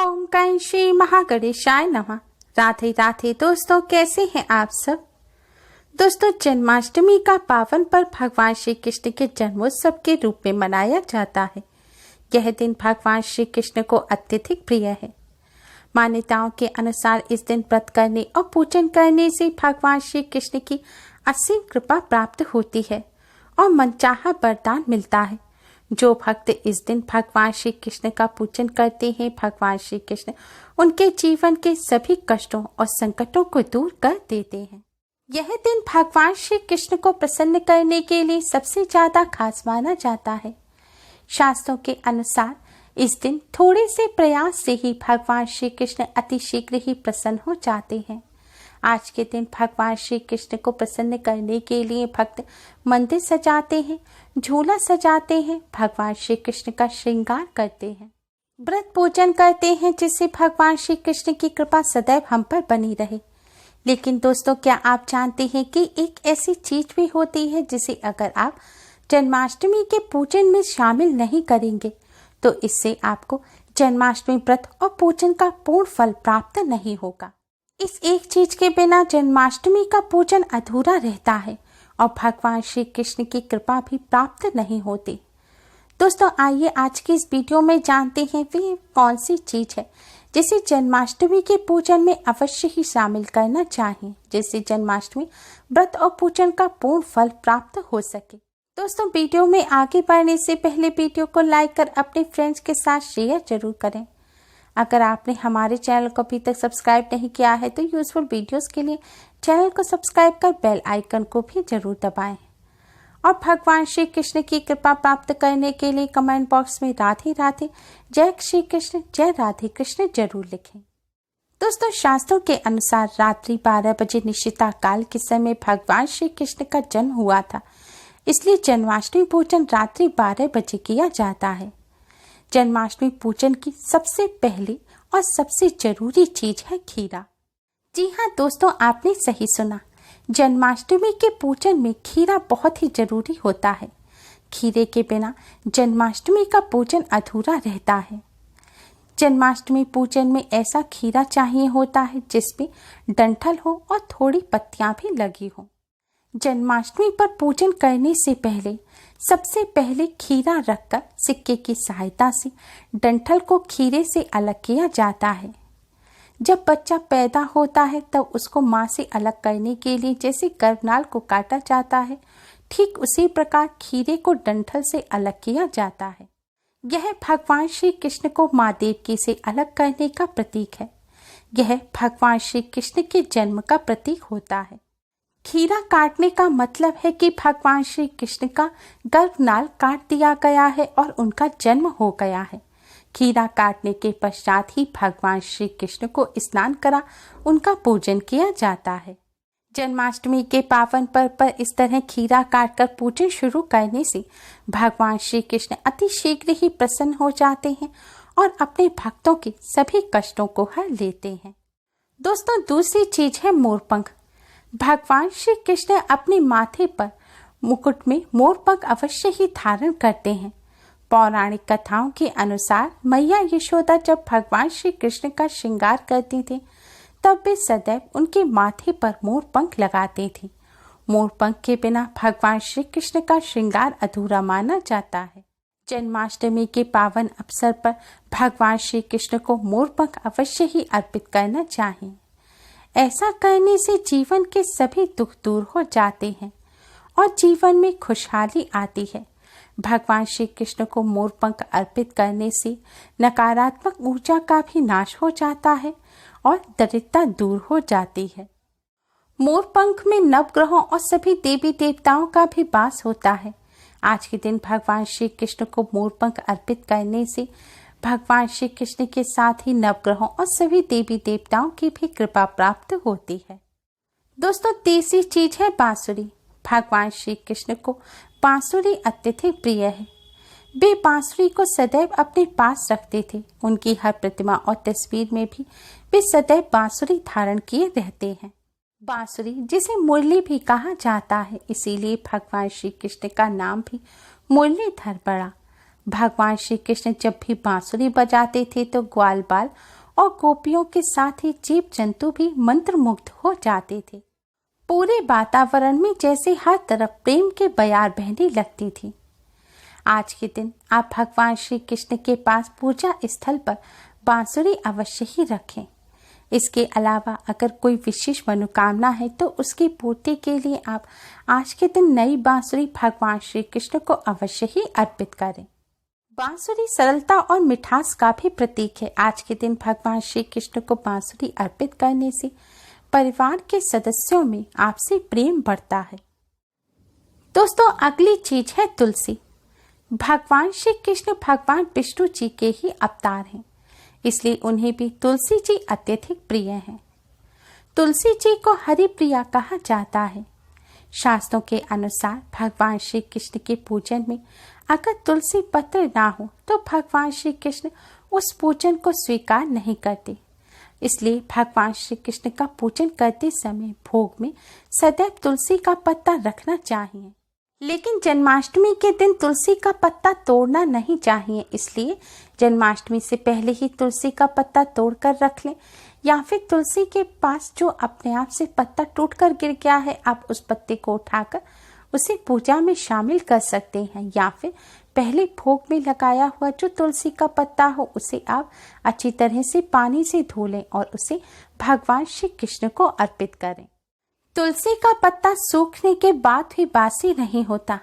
ओम कैं श्री महागणेशाय नमः। राधे राधे दोस्तों, कैसे हैं आप सब। दोस्तों, जन्माष्टमी का पावन पर्व भगवान श्री कृष्ण के जन्मोत्सव के रूप में मनाया जाता है। यह दिन भगवान श्री कृष्ण को अत्यधिक प्रिय है। मान्यताओं के अनुसार इस दिन व्रत करने और पूजन करने से भगवान श्री कृष्ण की असीम कृपा प्राप्त होती है और मनचाहा वरदान मिलता है। जो भक्त इस दिन भगवान श्री कृष्ण का पूजन करते हैं, भगवान श्री कृष्ण उनके जीवन के सभी कष्टों और संकटों को दूर कर देते हैं। यह दिन भगवान श्री कृष्ण को प्रसन्न करने के लिए सबसे ज्यादा खास माना जाता है। शास्त्रों के अनुसार इस दिन थोड़े से प्रयास से ही भगवान श्री कृष्ण अति शीघ्र ही प्रसन्न हो जाते हैं। आज के दिन भगवान श्री कृष्ण को प्रसन्न करने के लिए भक्त मंदिर सजाते हैं, झूला सजाते हैं, भगवान श्री कृष्ण का श्रृंगार करते हैं, व्रत पूजन करते हैं, जिससे भगवान श्री कृष्ण की कृपा सदैव हम पर बनी रहे। लेकिन दोस्तों, क्या आप जानते हैं कि एक ऐसी चीज भी होती है जिसे अगर आप जन्माष्टमी के पूजन में शामिल नहीं करेंगे तो इससे आपको जन्माष्टमी व्रत और पूजन का पूर्ण फल प्राप्त नहीं होगा। इस एक चीज के बिना जन्माष्टमी का पूजन अधूरा रहता है और भगवान श्री कृष्ण की कृपा भी प्राप्त नहीं होती। दोस्तों, आइए आज की इस वीडियो में जानते हैं वे कौन सी चीज है जिसे जन्माष्टमी के पूजन में अवश्य ही शामिल करना चाहिए, जिससे जन्माष्टमी व्रत और पूजन का पूर्ण फल प्राप्त हो सके। दोस्तों, वीडियो में आगे बढ़ने से पहले वीडियो को लाइक कर अपने फ्रेंड्स के साथ शेयर जरूर करें। अगर आपने हमारे चैनल को अभी तक सब्सक्राइब नहीं किया है तो यूजफुल वीडियोस के लिए चैनल को सब्सक्राइब कर बेल आइकन को भी जरूर दबाएं और भगवान श्री कृष्ण की कृपा प्राप्त करने के लिए कमेंट बॉक्स में राधे राधे, जय श्री कृष्ण, जय राधे कृष्ण जरूर लिखें। दोस्तों, शास्त्रों के अनुसार रात्रि 12 बजे निश्चिता काल के समय भगवान श्री कृष्ण का जन्म हुआ था, इसलिए जन्माष्टमी पूजन रात्रि 12 बजे किया जाता है। जन्माष्टमी पूजन की सबसे पहली और सबसे जरूरी चीज है खीरा। जी हाँ दोस्तों, आपने सही सुना, जन्माष्टमी के पूजन में खीरा बहुत ही जरूरी होता है। खीरे के बिना जन्माष्टमी का पूजन अधूरा रहता है। जन्माष्टमी पूजन में ऐसा खीरा चाहिए होता है जिसमें डंठल हो और थोड़ी पत्तियां भी लगी हो। जन्माष्टमी पर पूजन करने से पहले सबसे पहले खीरा रखकर सिक्के की सहायता से डंठल को खीरे से अलग किया जाता है। जब बच्चा पैदा होता है तब उसको माँ से अलग करने के लिए जैसे गर्भनाल को काटा जाता है, ठीक उसी प्रकार खीरे को डंठल से अलग किया जाता है। यह भगवान श्री कृष्ण को माँ देवकी से अलग करने का प्रतीक है। यह भगवान श्री कृष्ण के जन्म का प्रतीक होता है। खीरा काटने का मतलब है कि भगवान श्री कृष्ण का गर्भनाल काट दिया गया है और उनका जन्म हो गया है। खीरा काटने के पश्चात ही भगवान श्री कृष्ण को स्नान करा उनका पूजन किया जाता है। जन्माष्टमी के पावन पर्व पर इस तरह खीरा काटकर पूजन शुरू करने से भगवान श्री कृष्ण अति शीघ्र ही प्रसन्न हो जाते हैं और अपने भक्तों के सभी कष्टों को हर लेते हैं। दोस्तों, दूसरी चीज है मोरपंख। भगवान श्री कृष्ण अपने माथे पर मुकुट में मोरपंख अवश्य ही धारण करते हैं। पौराणिक कथाओं के अनुसार मैया यशोदा जब भगवान श्री कृष्ण का श्रृंगार करती थी तब वे सदैव उनके माथे पर मोरपंख लगाते थे। मोरपंख के बिना भगवान श्री कृष्ण का श्रृंगार अधूरा माना जाता है। जन्माष्टमी के पावन अवसर पर भगवान श्री कृष्ण को मोरपंख अवश्य ही अर्पित करना चाहिए। ऐसा करने से जीवन के सभी दुख दूर हो जाते हैं और जीवन में खुशहाली आती है। भगवान श्री कृष्ण को मोरपंख अर्पित करने से नकारात्मक ऊर्जा का भी नाश हो जाता है और दरिद्रता दूर हो जाती है। मोरपंख में नवग्रहों और सभी देवी देवताओं का भी वास होता है। आज के दिन भगवान श्री कृष्ण को मोरपंख अर्पित करने से भगवान श्री कृष्ण के साथ ही नवग्रहों और सभी देवी देवताओं की भी कृपा प्राप्त होती है। दोस्तों, तीसरी चीज है बांसुरी। भगवान श्री कृष्ण को बांसुरी अत्यधिक प्रिय है। वे बांसुरी को सदैव अपने पास रखते थे। उनकी हर प्रतिमा और तस्वीर में भी वे सदैव बांसुरी धारण किए रहते हैं। बांसुरी जिसे मुरली भी कहा जाता है, इसीलिए भगवान श्री कृष्ण का नाम भी मुरलीधर पड़ा। भगवान श्री कृष्ण जब भी बांसुरी बजाते थे तो ग्वाल बाल और गोपियों के साथ ही जीव जंतु भी मंत्रमुग्ध हो जाते थे। पूरे वातावरण में जैसे हर तरफ प्रेम के बयार बहने लगती थी। आज के दिन आप भगवान श्री कृष्ण के पास पूजा स्थल पर बांसुरी अवश्य ही रखें। इसके अलावा अगर कोई विशेष मनोकामना है तो उसकी पूर्ति के लिए आप आज के दिन नई बांसुरी भगवान श्री कृष्ण को अवश्य ही अर्पित करें। बांसुरी सरलता और मिठास का भी प्रतीक है। आज के दिन भगवान श्री कृष्ण को बांसुरी अर्पित करने से परिवार के सदस्यों में आपसी प्रेम बढ़ता है। दोस्तों, अगली चीज है तुलसी। भगवान श्री कृष्ण भगवान विष्णु जी के ही अवतार हैं, इसलिए उन्हें भी तुलसी जी अत्यधिक प्रिय हैं। तुलसी जी को हरि प्रिया कहा जाता है। शास्त्रों के अनुसार भगवान श्री कृष्ण के पूजन में अगर तुलसी पत्र ना हो तो भगवान श्री कृष्ण उस पूजन को स्वीकार नहीं करते। इसलिए भगवान श्री कृष्ण का पूजन करते समय भोग में सदैव तुलसी का पत्ता रखना चाहिए। लेकिन जन्माष्टमी के दिन तुलसी का पत्ता तोड़ना नहीं चाहिए, इसलिए जन्माष्टमी से पहले ही तुलसी का पत्ता तोड़कर रख लें, या फिर तुलसी के पास जो अपने आप से पत्ता टूटकर गिर गया है आप उस पत्ते को उठाकर उसे पूजा में शामिल कर सकते हैं, या फिर पहले भोग में लगाया हुआ जो तुलसी का पत्ता हो उसे आप अच्छी तरह से पानी से धो लें और उसे भगवान श्री कृष्ण को अर्पित करें। तुलसी का पत्ता सूखने के बाद भी बासी नहीं होता।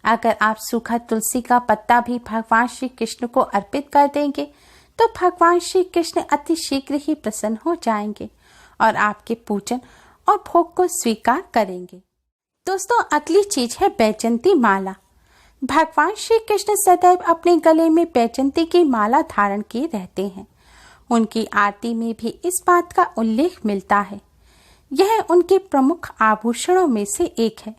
अगर आप सूखा तुलसी का पत्ता भी भगवान श्री कृष्ण को अर्पित कर देंगे तो भगवान श्री कृष्ण अति शीघ्र ही प्रसन्न हो जाएंगे और आपके पूजन और भोग को स्वीकार करेंगे। दोस्तों, अगली चीज है बैजंती माला। भगवान श्री कृष्ण सदैव अपने गले में बैजंती की माला धारण किए रहते हैं। उनकी आरती में भी इस बात का उल्लेख मिलता है। यह उनके प्रमुख आभूषणों में से एक है।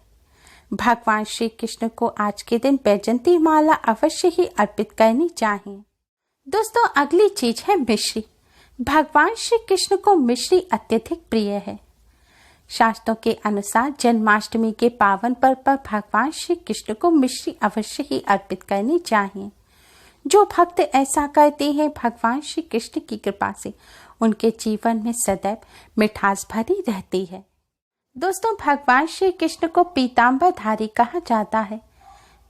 भगवान श्री कृष्ण को आज के दिन बैजंती माला अवश्य ही अर्पित करनी चाहिए। दोस्तों, अगली चीज है मिश्री। भगवान श्री कृष्ण को मिश्री अत्यधिक प्रिय है। शास्त्रों के अनुसार जन्माष्टमी के पावन पर्व पर भगवान श्री कृष्ण को मिश्री अवश्य ही अर्पित करनी चाहिए। जो भक्त ऐसा करते हैं भगवान श्री कृष्ण की कृपा से उनके जीवन में सदैव मिठास भरी रहती है। दोस्तों, भगवान श्री कृष्ण को पीतांबर धारी कहा जाता है।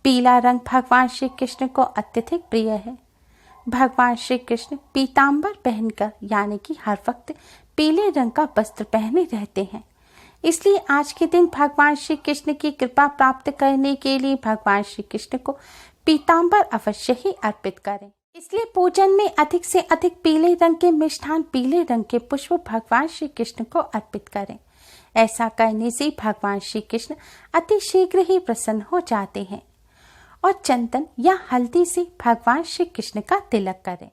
पीला रंग भगवान श्री कृष्ण को अत्यधिक प्रिय है। भगवान श्री कृष्ण पीतांबर पहनकर यानी कि हर वक्त पीले रंग का वस्त्र पहने रहते हैं। इसलिए आज के दिन भगवान श्री कृष्ण की कृपा प्राप्त करने के लिए भगवान श्री कृष्ण को पीतांबर अवश्य ही अर्पित करें। इसलिए पूजन में अधिक से अधिक पीले रंग के मिष्ठान, पीले रंग के पुष्प भगवान श्री कृष्ण को अर्पित करें। ऐसा करने से भगवान श्री कृष्ण अति शीघ्र ही प्रसन्न हो जाते हैं। और चंदन या हल्दी से भगवान श्री कृष्ण का तिलक करें।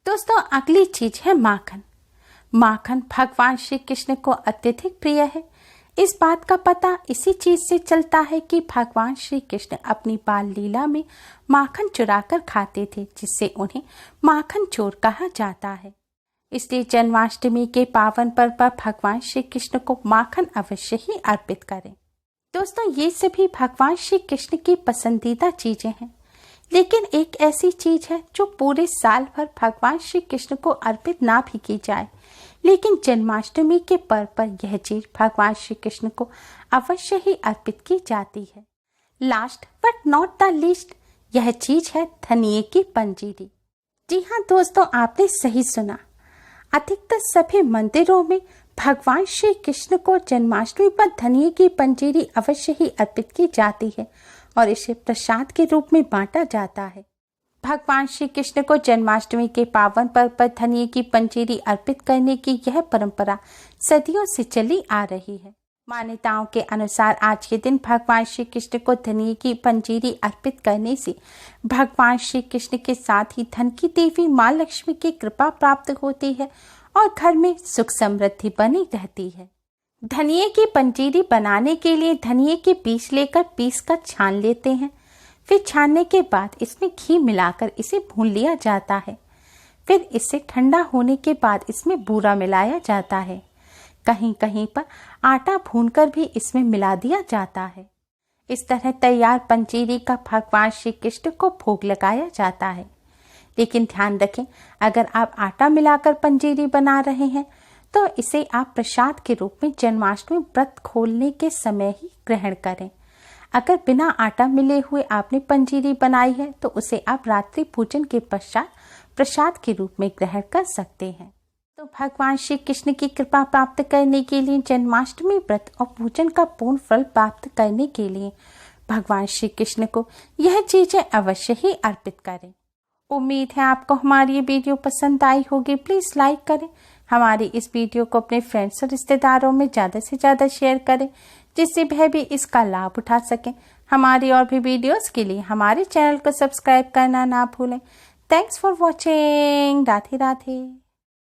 दोस्तों, अगली चीज है माखन। माखन भगवान श्री कृष्ण को अत्यधिक प्रिय है। इस बात का पता इसी चीज से चलता है कि भगवान श्री कृष्ण अपनी बाल लीला में माखन चुराकर खाते थे, जिससे उन्हें माखन चोर कहा जाता है। इसलिए जन्माष्टमी के पावन पर्व पर भगवान श्री कृष्ण को माखन अवश्य ही अर्पित करें। दोस्तों, ये सभी भगवान श्री कृष्ण की पसंदीदा चीजें हैं, लेकिन एक ऐसी चीज है जो पूरे साल भर भगवान श्री कृष्ण को अर्पित ना भी की जाए, लेकिन जन्माष्टमी के पर्व पर यह चीज भगवान श्री कृष्ण को अवश्य ही अर्पित की जाती है। Last but not the least, यह चीज है धनिये की पंजीरी। जी हाँ दोस्तों, आपने सही सुना। अधिकतर सभी मंदिरों में भगवान श्री कृष्ण को जन्माष्टमी पर धनिये की पंजीरी अवश्य ही अर्पित की जाती है और इसे प्रसाद के रूप में बांटा जाता है। भगवान श्री कृष्ण को जन्माष्टमी के पावन पर्व पर धनिये की पंजीरी अर्पित करने की यह परंपरा सदियों से चली आ रही है। मान्यताओं के अनुसार आज के दिन भगवान श्री कृष्ण को धनिये की पंजीरी अर्पित करने से भगवान श्री कृष्ण के साथ ही धन की देवी माँ लक्ष्मी की कृपा प्राप्त होती है और घर में सुख समृद्धि बनी रहती है। धनिये की पंजीरी बनाने के लिए धनिये के बीज लेकर पीसकर छान लेते हैं। फिर छानने के बाद इसमें घी मिलाकर इसे भून लिया जाता है। फिर इसे ठंडा होने के बाद इसमें बूरा मिलाया जाता है। कहीं कहीं पर आटा भूनकर भी इसमें मिला दिया जाता है। इस तरह तैयार पंजीरी का भगवान श्री कृष्ण को भोग लगाया जाता है। लेकिन ध्यान रखें, अगर आप आटा मिलाकर पंजीरी बना रहे हैं तो इसे आप प्रसाद के रूप में जन्माष्टमी व्रत खोलने के समय ही ग्रहण करें। अगर बिना आटा मिले हुए आपने पंजीरी बनाई है तो उसे आप रात्रि पूजन के पश्चात प्रसाद के रूप में ग्रहण कर सकते हैं। तो भगवान श्री कृष्ण की कृपा प्राप्त करने के लिए, जन्माष्टमी व्रत और पूजन का पूर्ण फल प्राप्त करने के लिए भगवान श्री कृष्ण को यह चीजें अवश्य ही अर्पित करें। उम्मीद है आपको हमारी ये वीडियो पसंद आई होगी। प्लीज लाइक करें, हमारी इस वीडियो को अपने फ्रेंड्स और रिश्तेदारों में ज़्यादा से ज़्यादा शेयर करें जिससे वह भी इसका लाभ उठा सकें। हमारी और भी वीडियोस के लिए हमारे चैनल को सब्सक्राइब करना ना भूलें। Thanks for watching. Radhe Radhe.